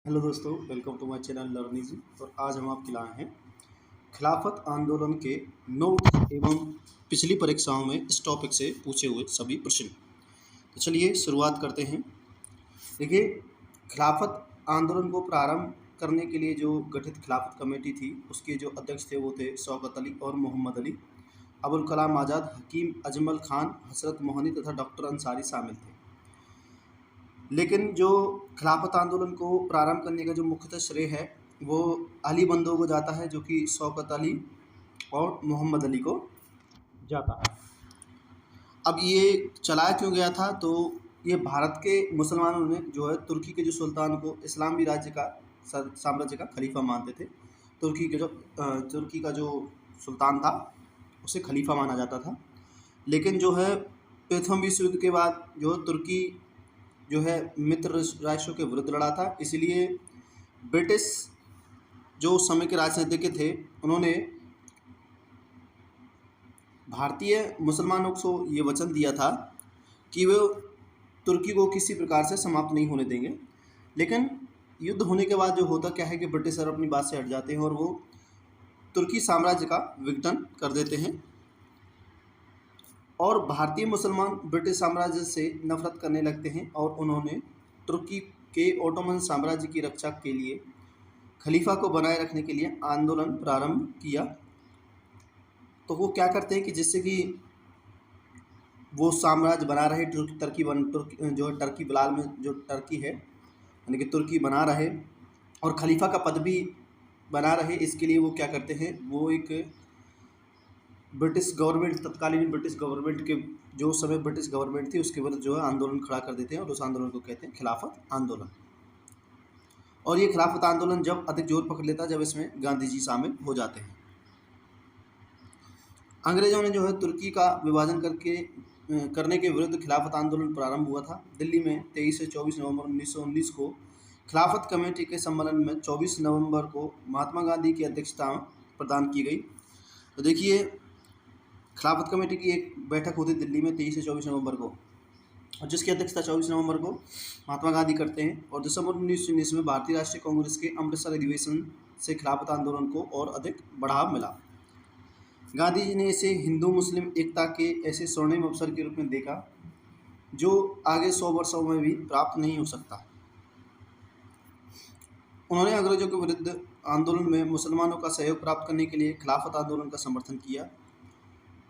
Hello दोस्तों, welcome to my channel learning ji. और आज हम आपके लाए हैं खिलाफत आंदोलन के नोट्स एवं पिछली परीक्षाओं में इस टॉपिक से पूछे हुए सभी प्रश्न। तो चलिए शुरुआत करते हैं। देखिए, खिलाफत आंदोलन को प्रारंभ करने के लिए जो गठित खिलाफत कमेटी थी, उसके जो अध्यक्ष थे वो थे शौकत अली और मोहम्मद अली, अबुल कलाम आज़ाद, हकीम अजमल खान, हसरत मोहनी तथा डॉक्टर अंसारी शामिल थे। लेकिन जो खिलाफत आंदोलन को प्रारंभ करने का जो मुख्यतः श्रेय है वो अली बंदों को जाता है, जो कि शौकत अली और मोहम्मद अली को जाता है। अब ये चलाया क्यों गया था, तो ये भारत के मुसलमानों ने जो है तुर्की के जो सुल्तान को इस्लामी राज्य का साम्राज्य का खलीफा मानते थे। तुर्की का जो सुल्तान था उसे खलीफा माना जाता था। लेकिन जो है प्रथम विश्व युद्ध के बाद जो तुर्की जो है मित्र राष्ट्रों के विरुद्ध लड़ा था, इसलिए ब्रिटिश जो उस समय के राजनीतिज्ञ थे उन्होंने भारतीय मुसलमानों को ये वचन दिया था कि वे तुर्की को किसी प्रकार से समाप्त नहीं होने देंगे। लेकिन युद्ध होने के बाद जो होता क्या है कि ब्रिटिशर अपनी बात से हट जाते हैं और वो तुर्की साम्राज्य का विघटन कर देते हैं और भारतीय मुसलमान ब्रिटिश साम्राज्य से नफरत करने लगते हैं और उन्होंने तुर्की के ओटोमन साम्राज्य की रक्षा के लिए खलीफा को बनाए रखने के लिए आंदोलन प्रारंभ किया। तो वो क्या करते हैं कि जिससे कि वो साम्राज्य बना रहे, टर्की बिलाल में जो टर्की है यानी कि तुर्की बना रहे और खलीफा का पद भी बना रहे, इसके लिए वो क्या करते हैं, वो एक ब्रिटिश गवर्नमेंट, तत्कालीन ब्रिटिश गवर्नमेंट के जो समय ब्रिटिश गवर्नमेंट थी उसके विरुद्ध जो है आंदोलन खड़ा कर देते हैं और उस आंदोलन को कहते हैं खिलाफत आंदोलन। और ये खिलाफत आंदोलन जब अधिक जोर पकड़ लेता है जब इसमें गांधी जी शामिल हो जाते हैं। अंग्रेजों ने जो है तुर्की का विभाजन करने के विरुद्ध खिलाफत आंदोलन प्रारंभ हुआ था। दिल्ली में 23 से 24 नवंबर 1919 को खिलाफत कमेटी के सम्मेलन में 24 नवंबर को महात्मा गांधी की अध्यक्षता प्रदान की गई। तो देखिए, खिलाफत कमेटी की एक बैठक होती दिल्ली में 23 से 24 नवंबर को और जिसकी अध्यक्षता 24 नवंबर को महात्मा गांधी करते हैं। और दिसंबर 1919 में भारतीय राष्ट्रीय कांग्रेस के अमृतसर अधिवेशन से खिलाफत आंदोलन को और अधिक बढ़ावा मिला। गांधी जी ने इसे हिंदू मुस्लिम एकता के ऐसे स्वर्णिम अवसर के रूप में देखा जो आगे 100 वर्षों में भी प्राप्त नहीं हो सकता। उन्होंने अंग्रेजों के विरुद्ध आंदोलन में मुसलमानों का सहयोग प्राप्त करने के लिए खिलाफत आंदोलन का समर्थन किया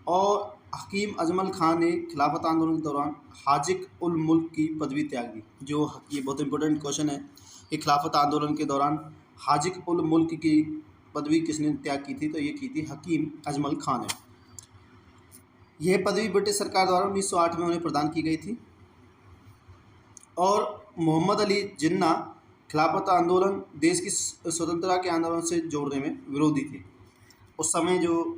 और हकीम अजमल खान ने खिलाफत आंदोलन के दौरान हाजिक उल मुल्क की पदवी त्याग दी। जो ये बहुत इंपॉर्टेंट क्वेश्चन है कि खिलाफत आंदोलन के दौरान हाजिक उल मुल्क की पदवी किसने त्याग की थी, तो ये की थी हकीम अजमल खान ने। यह पदवी ब्रिटिश सरकार द्वारा 1908 में उन्हें प्रदान की गई थी। और मोहम्मद अली जिन्ना खिलाफत आंदोलन देश की स्वतंत्रता के आंदोलन से जोड़ने में विरोधी थे। उस समय जो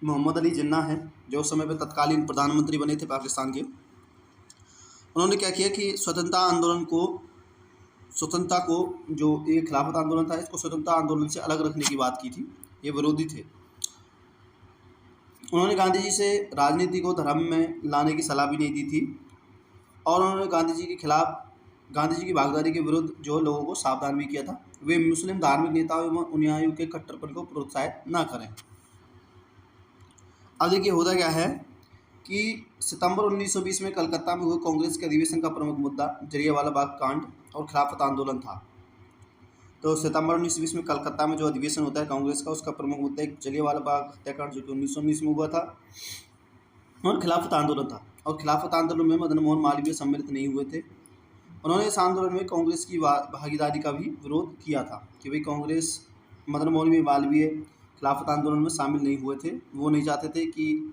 मोहम्मद अली जिन्ना है, जो उस समय पर तत्कालीन प्रधानमंत्री बने थे पाकिस्तान के, उन्होंने क्या किया कि स्वतंत्रता को जो ये खिलाफत आंदोलन था इसको स्वतंत्रता आंदोलन से अलग रखने की बात की थी। ये विरोधी थे। उन्होंने गांधी जी से राजनीति को धर्म में लाने की सलाह भी नहीं दी थी और उन्होंने गांधी जी की भागीदारी के विरुद्ध जो लोगों को सावधान भी किया था वे मुस्लिम धार्मिक नेताओं एवं अनुयायियों के कट्टरपन को प्रोत्साहित न करें। अब देखिए होता क्या है कि सितंबर 1920 में कलकत्ता में हुए कांग्रेस के अधिवेशन का प्रमुख मुद्दा जलियांवाला बाग कांड और खिलाफत आंदोलन था। तो सितंबर 1920 में कलकत्ता में जो अधिवेशन होता है कांग्रेस का, उसका प्रमुख मुद्दा एक जलियांवाला बाग हत्याकांड जो कि 1919 में हुआ था और खिलाफत आंदोलन था। और खिलाफत आंदोलन में मदन मोहन मालवीय सम्मिलित नहीं हुए थे। उन्होंने इस आंदोलन में कांग्रेस की भागीदारी का भी विरोध किया था कि भाई कांग्रेस, मदन मोहन मालवीय खिलाफत आंदोलन में शामिल नहीं हुए थे। वो नहीं चाहते थे कि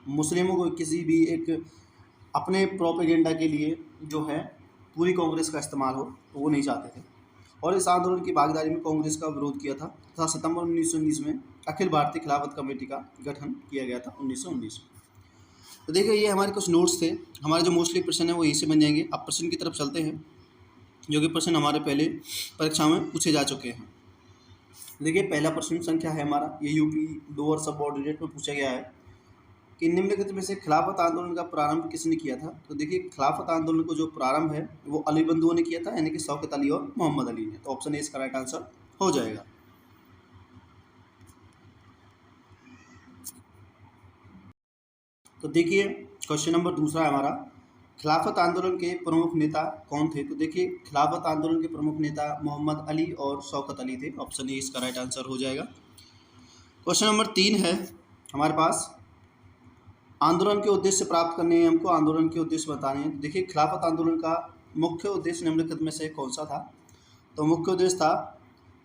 मुस्लिमों को किसी भी एक अपने प्रोपेगेंडा के लिए जो है पूरी कांग्रेस का इस्तेमाल हो, तो वो नहीं चाहते थे और इस आंदोलन की भागीदारी में कांग्रेस का विरोध किया था तथा सितंबर 1919 में अखिल भारतीय खिलाफत कमेटी का गठन किया गया था 1919 में। तो देखिए, ये हमारे कुछ नोट्स थे। हमारे जो मोस्टली प्रश्न है वो यहीं से बन जाएंगे। अब प्रश्न की तरफ चलते हैं, जो कि प्रश्न हमारे पहले परीक्षाओं में पूछे जा चुके हैं। देखिए, पहला प्रश्न संख्या है हमारा, ये यूपी 2 और सबऑर्डिनेट में पूछा गया है कि निम्नलिखित में से खिलाफत आंदोलन का प्रारंभ किसने किया था। तो देखिए खिलाफत आंदोलन को जो प्रारंभ है वो अली बंधुओं ने किया था, यानी कि शौकत अली और मोहम्मद अली ने। तो ऑप्शन ए इसका राइट आंसर हो जाएगा। तो देखिए क्वेश्चन नंबर दूसरा है हमारा, खिलाफत आंदोलन के प्रमुख नेता कौन थे। तो देखिए खिलाफत आंदोलन के प्रमुख नेता मोहम्मद अली और शौकत अली थे। ऑप्शन ए इसका राइट आंसर हो जाएगा। क्वेश्चन नंबर 3 है हमारे पास, आंदोलन के उद्देश्य प्राप्त करने हैं, हमको आंदोलन के उद्देश्य बताने हैं। देखिए खिलाफत आंदोलन का मुख्य उद्देश्य निम्नलिखित में से कौन सा था। तो मुख्य उद्देश्य था,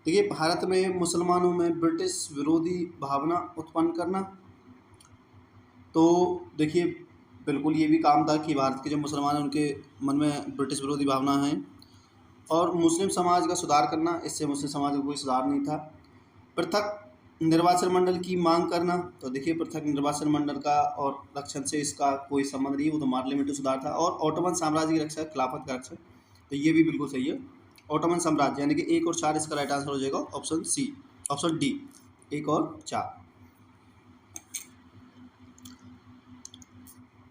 देखिए भारत में मुसलमानों में ब्रिटिश विरोधी भावना उत्पन्न करना। तो देखिए बिल्कुल ये भी काम था कि भारत के जो मुसलमान हैं उनके मन में ब्रिटिश विरोधी भावना है, और मुस्लिम समाज का सुधार करना, इससे मुस्लिम समाज का कोई सुधार नहीं था। पृथक निर्वाचन मंडल की मांग करना। तो देखिए पृथक निर्वाचन मंडल का और रक्षण से इसका कोई संबंध नहीं, वो तो पार्लियामेंट्री सुधार था। और ऑटोमन साम्राज्य की रक्षा, खिलाफत का रक्षण, तो ये भी बिल्कुल सही है। ऑटोमन साम्राज्य यानी कि 1 और 4 इसका राइट आंसर हो जाएगा। ऑप्शन सी, ऑप्शन डी 1 और 4।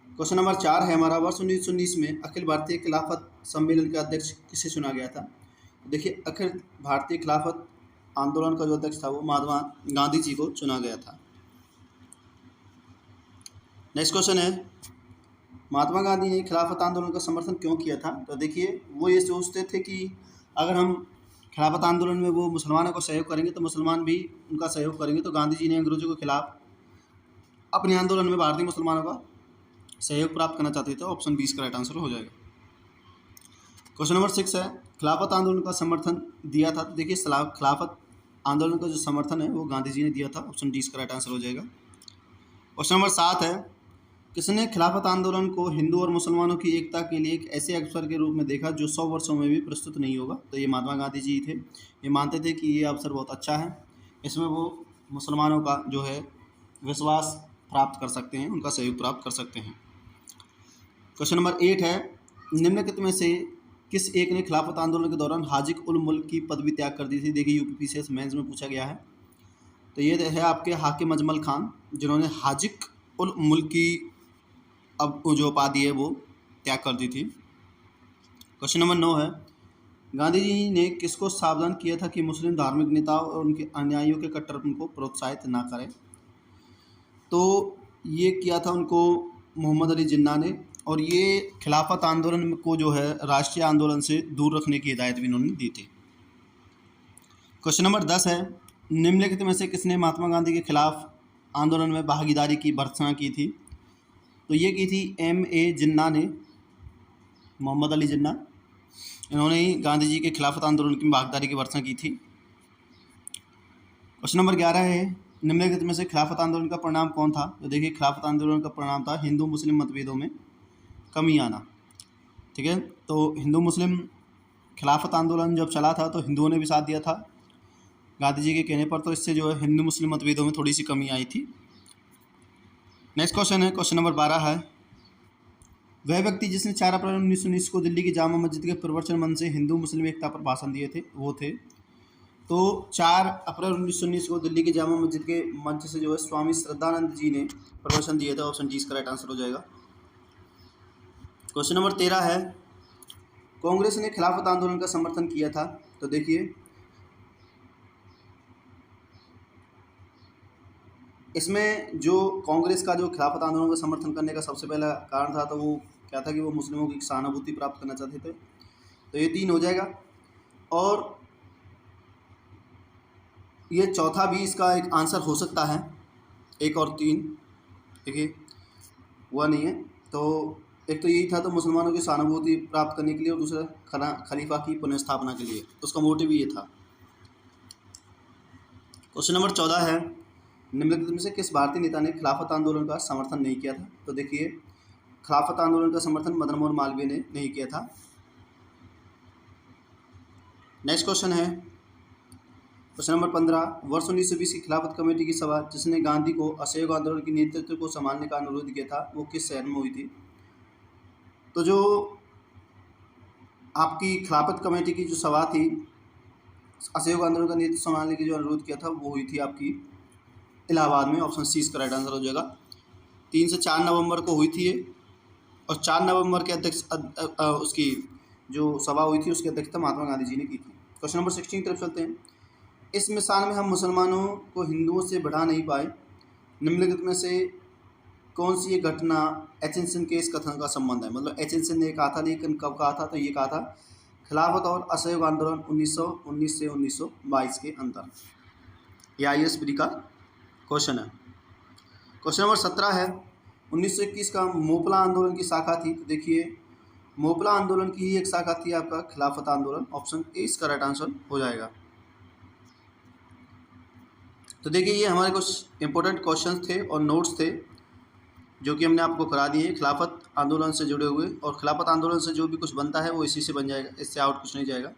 क्वेश्चन नंबर 4 है हमारा, वर्ष 1919 में अखिल भारतीय खिलाफत सम्मेलन के अध्यक्ष किसे चुना गया था। देखिए अखिल भारतीय खिलाफत आंदोलन का जो अध्यक्ष था वो महात्मा गांधी जी को चुना गया था। नेक्स्ट क्वेश्चन है, महात्मा गांधी ने खिलाफत आंदोलन का समर्थन क्यों किया था। तो देखिए वो ये सोचते थे कि अगर हम खिलाफत आंदोलन में वो मुसलमानों को सहयोग करेंगे तो मुसलमान भी उनका सहयोग करेंगे। तो गांधी जी ने अंग्रेजों के खिलाफ अपने आंदोलन में भारतीय मुसलमानों का सहयोग प्राप्त करना चाहते थे। ऑप्शन 20 का राइट आंसर हो जाएगा। क्वेश्चन नंबर 6 है, खिलाफत आंदोलन का समर्थन दिया था। तो देखिए खिलाफत आंदोलन का जो समर्थन है वो गांधी जी ने दिया था। ऑप्शन डी इसका राइट आंसर हो जाएगा। क्वेश्चन नंबर 7 है, किसने खिलाफत आंदोलन को हिंदू और मुसलमानों की एकता के लिए एक ऐसे अवसर के रूप में देखा जो 100 वर्षों में भी प्रस्तुत नहीं होगा। तो ये महात्मा गांधी जी थे। ये मानते थे कि ये अवसर बहुत अच्छा है, इसमें वो मुसलमानों का जो है विश्वास प्राप्त कर सकते हैं, उनका सहयोग प्राप्त कर सकते हैं। क्वेश्चन नंबर 8 है, निम्नलिखित में से किस एक ने खिलाफत आंदोलन के दौरान हाजिक उल मुल्क की पदवी त्याग कर दी थी। देखिए यूपीपीसीएस मेंस में पूछा गया है। तो ये है आपके हाकिम अजमल खान, जिन्होंने हाजिक उल मुल्क की अब जो उपाधि है वो त्याग कर दी थी। क्वेश्चन नंबर 9 है, गांधी जी ने किसको सावधान किया था कि मुस्लिम धार्मिक नेताओं और उनके अनुयायियों के कट्टरपन को प्रोत्साहित ना करें। तो ये किया था उनको मोहम्मद अली जिन्ना ने, और ये खिलाफत आंदोलन को जो है राष्ट्रीय आंदोलन से दूर रखने की हिदायत भी इन्होंने दी थी। क्वेश्चन नंबर 10 है, निम्नलिखित में से किसने महात्मा गांधी के खिलाफ आंदोलन में भागीदारी की भर्त्सना की थी। तो ये की थी M.A. जिन्ना ने, मोहम्मद अली जिन्ना, इन्होंने ही गांधी जी के खिलाफत आंदोलन की भागीदारी की भर्त्सना की थी। क्वेश्चन नंबर 11 है, निम्नलिखित में से खिलाफत आंदोलन का परिणाम कौन था। तो देखिए खिलाफत आंदोलन का परिणाम था हिंदू मुस्लिम मतभेदों में कमी आना। ठीक है, तो हिंदू मुस्लिम खिलाफत आंदोलन जब चला था तो हिंदुओं ने भी साथ दिया था गांधी जी के कहने पर, तो इससे जो है हिंदू मुस्लिम मतभेदों में थोड़ी सी कमी आई थी। नेक्स्ट क्वेश्चन है, क्वेश्चन नंबर 12 है, वह व्यक्ति जिसने 4 अप्रैल 1919 को दिल्ली की जामा मस्जिद के प्रवचन मंच से हिंदू मुस्लिम एकता पर भाषण दिए थे, वो थे। तो 4 अप्रैल 1919 को दिल्ली की जामा मस्जिद के मंच से जो है स्वामी श्रद्धानंद जी ने प्रवचन दिए थे। ऑप्शन डी इसका राइट आंसर हो जाएगा। क्वेश्चन नंबर 13 है, कांग्रेस ने खिलाफत आंदोलन का समर्थन किया था। तो देखिए इसमें जो कांग्रेस का जो खिलाफत आंदोलन का समर्थन करने का सबसे पहला कारण था, तो वो क्या था कि वो मुस्लिमों की सहानुभूति प्राप्त करना चाहते थे। तो ये 3 हो जाएगा, और ये चौथा भी इसका एक आंसर हो सकता है। 1 और 3 देखिए हुआ नहीं है। तो एक तो यही था, तो मुसलमानों की सहानुभूति प्राप्त करने के लिए, और दूसरा खलीफा की पुनर्स्थापना के लिए, तो उसका मोटिव ये था। क्वेश्चन नंबर 14 है, निम्नलिखित में से किस भारतीय नेता ने खिलाफत आंदोलन का समर्थन नहीं किया था। तो देखिए खिलाफत आंदोलन का समर्थन मदन मोहन मालवीय ने नहीं किया था। नेक्स्ट क्वेश्चन है, क्वेश्चन नंबर 15, वर्ष 1920 की खिलाफत कमेटी की सभा जिसने गांधी को असहयोग आंदोलन के नेतृत्व को संभालने का अनुरोध किया था, वो किस शहर में हुई थी। तो जो आपकी खिलाफत कमेटी की जो सभा थी, असहयोग आंदोलन का नेतृत्व संभालने की जो अनुरोध किया था, वो हुई थी आपकी इलाहाबाद में। ऑप्शन सी इसका राइट आंसर हो जाएगा। 3 से 4 नवंबर को हुई थी ये, और 4 नवंबर के अध्यक्ष उसकी जो सभा हुई थी उसकी अध्यक्षता महात्मा गांधी जी ने की थी। क्वेश्चन नंबर 16 की तरफ चलते हैं। इस मिसाल में हम मुसलमानों को हिंदुओं से बढ़ा नहीं पाए, निम्नलिखित में से कौन सी ये घटना एचिंसन के इस कथन का संबंध है। मतलब एचिंसन ने कहा था, लेकिन कब कहा था, तो ये कहा था खिलाफत और असहयोग आंदोलन 1919 से 1922 के अंदर। ये IAS प्री का क्वेश्चन है। क्वेश्चन नंबर 17 है, 1921 का मोपला आंदोलन की शाखा थी। तो देखिए मोपला आंदोलन की ही एक शाखा थी आपका खिलाफत आंदोलन। ऑप्शन ए इसका राइट आंसर हो जाएगा। तो देखिए ये हमारे कुछ इंपॉर्टेंट क्वेश्चंस थे और नोट्स थे जो कि हमने आपको करा दिए खिलाफत आंदोलन से जुड़े हुए, और खिलाफत आंदोलन से जो भी कुछ बनता है वो इसी से बन जाएगा, इससे आउट कुछ नहीं जाएगा।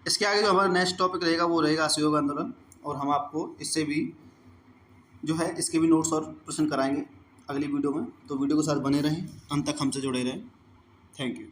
इसके आगे जो हमारा नेक्स्ट टॉपिक रहेगा वो रहेगा असहयोग आंदोलन, और हम आपको इससे भी जो है इसके भी नोट्स और प्रश्न कराएंगे अगली वीडियो में। तो वीडियो के साथ बने रहें, अंत तक हमसे जुड़े रहें। Thank you.